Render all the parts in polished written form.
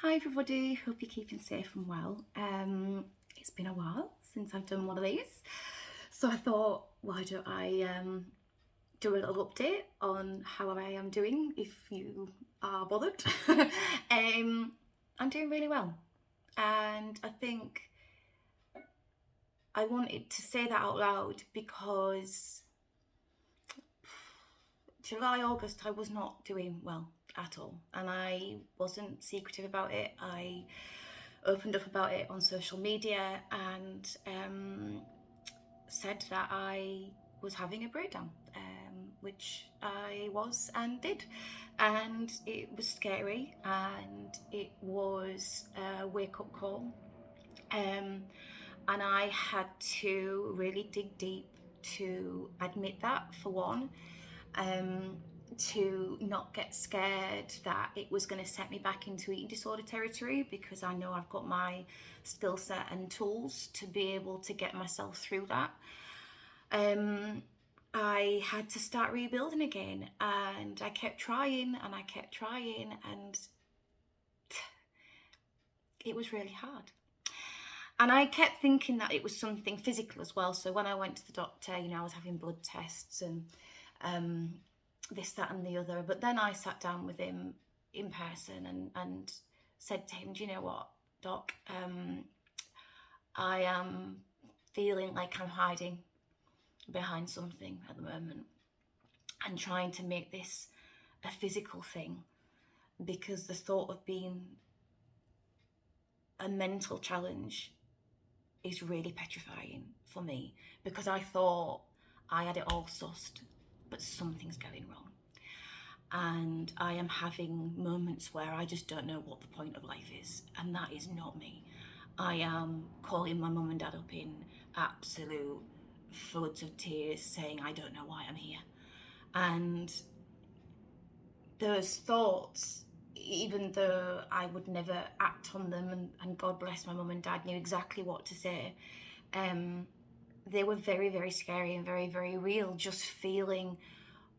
Hi everybody, hope you're keeping safe and well. It's been a while since I've done one of these, so I thought, why don't I do a little update on how I am doing, if you are bothered. I'm doing really well, and I think I wanted to say that out loud because July, August, I was not doing well at all, and I wasn't secretive about it. I opened up about it on social media and said that I was having a breakdown, which I was and did. And it was scary and it was a wake-up call. And I had to really dig deep to admit that, for one. To not get scared that it was going to set me back into eating disorder territory, because I know I've got my skill set and tools to be able to get myself through that. I had to start rebuilding again, and I kept trying and I kept trying, and it was really hard. And I kept thinking that it was something physical as well. So when I went to the doctor, I was having blood tests and this, that and the other. But then I sat down with him in person and said to him, do you know what, Doc, I am feeling like I'm hiding behind something at the moment and trying to make this a physical thing, because the thought of being a mental challenge is really petrifying for me, because I thought I had it all sussed, but something's going wrong. And I am having moments where I just don't know what the point of life is, and that is not me. I am calling my mum and dad up in absolute floods of tears, saying I don't know why I'm here. And those thoughts, even though I would never act on them, and God bless my mum and dad knew exactly what to say, they were very, very scary and very, very real. Just feeling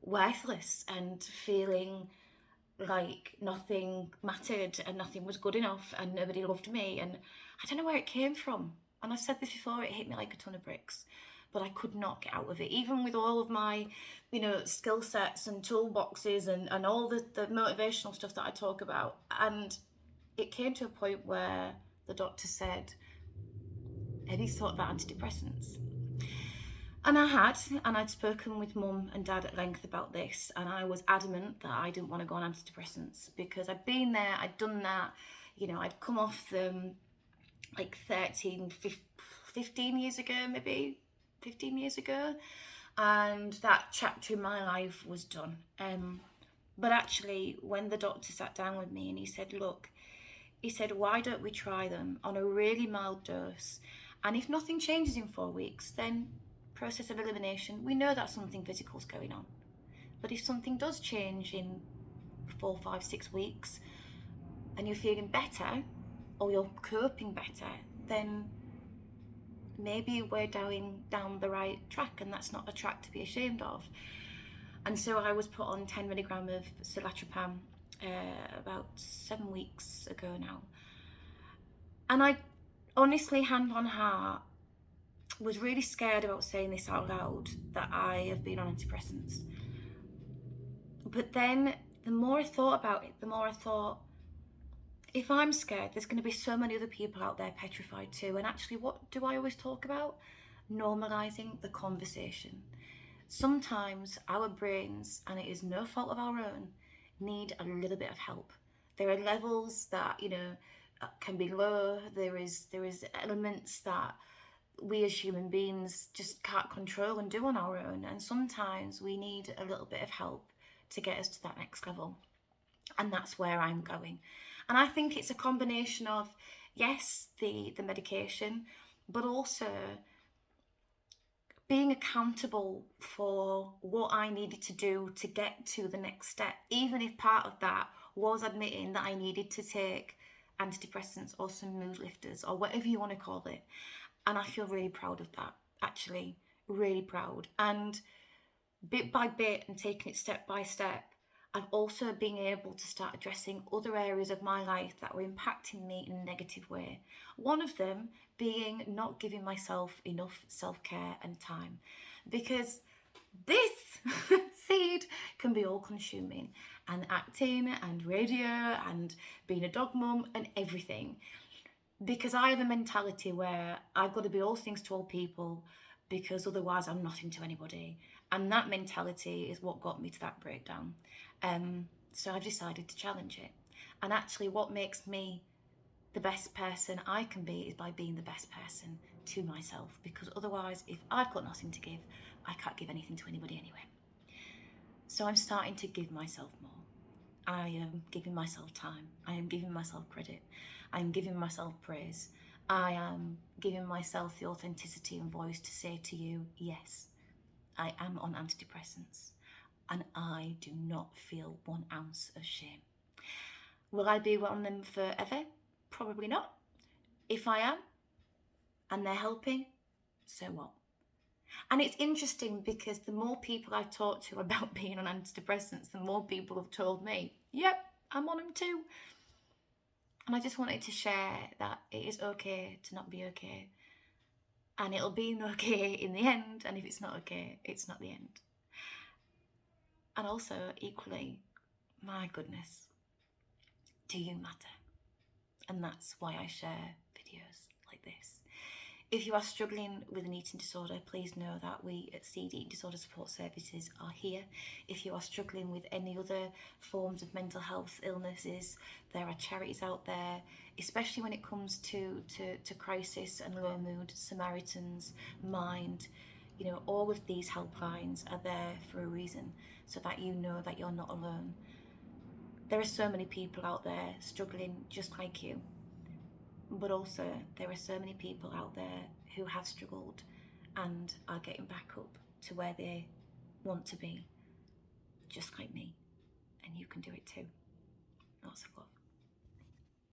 worthless and feeling like nothing mattered and nothing was good enough and nobody loved me. And I don't know where it came from. And I've said this before, it hit me like a ton of bricks, but I could not get out of it, even with all of my, skill sets and toolboxes and all the motivational stuff that I talk about. And it came to a point where the doctor said, have you thought about antidepressants? And I had, and I'd spoken with mum and dad at length about this, and I was adamant that I didn't want to go on antidepressants because I'd been there, I'd done that, I'd come off them like 15 years ago, maybe 15 years ago, and that chapter in my life was done. But actually, when the doctor sat down with me and he said, look, he said, why don't we try them on a really mild dose? And if nothing changes in 4 weeks, then process of elimination, we know that something physical is going on. But if something does change in 4, 5, 6 weeks and you're feeling better or you're coping better, then maybe we're down the right track, and that's not a track to be ashamed of. And so I was put on 10 milligram of citalopram about 7 weeks ago now. And I honestly, hand on heart, was really scared about saying this out loud, that I have been on antidepressants. But then the more I thought about it, the more I thought, if I'm scared, there's going to be so many other people out there petrified too. And actually, what do I always talk about? Normalising the conversation. Sometimes our brains, and it is no fault of our own, need a little bit of help. There are levels that, can be low. There is elements that we as human beings just can't control and do on our own. And sometimes we need a little bit of help to get us to that next level. And that's where I'm going. And I think it's a combination of, yes, the medication, but also being accountable for what I needed to do to get to the next step, even if part of that was admitting that I needed to take antidepressants or some mood lifters or whatever you want to call it. And I feel really proud of that, actually, really proud. And bit by bit and taking it step by step, I've also been able to start addressing other areas of my life that were impacting me in a negative way. One of them being not giving myself enough self-care and time, because this seed can be all consuming, and acting and radio and being a dog mum and everything, because I have a mentality where I've got to be all things to all people, because otherwise I'm nothing to anybody. And that mentality is what got me to that breakdown. So I've decided to challenge it. And actually what makes me the best person I can be is by being the best person to myself, because otherwise, if I've got nothing to give, I can't give anything to anybody anyway. So I'm starting to give myself more. I am giving myself time. I am giving myself credit. I am giving myself praise. I am giving myself the authenticity and voice to say to you, yes, I am on antidepressants and I do not feel 1 ounce of shame. Will I be on them forever? Probably not. If I am, and they're helping, so what? And it's interesting because the more people I've talked to about being on antidepressants, the more people have told me, yep, I'm on them too. And I just wanted to share that it is okay to not be okay. And it'll be okay in the end. And if it's not okay, it's not the end. And also, equally, my goodness, do you matter? And that's why I share videos like this. If you are struggling with an eating disorder, please know that we at Seed Eating Disorder Support Services are here. If you are struggling with any other forms of mental health illnesses, there are charities out there, especially when it comes to crisis and low mood. Samaritans, Mind, you know, all of these helplines are there for a reason, so that you know that you're not alone. There are so many people out there struggling just like you. But also, there are so many people out there who have struggled and are getting back up to where they want to be, just like me. And you can do it too. Lots of love.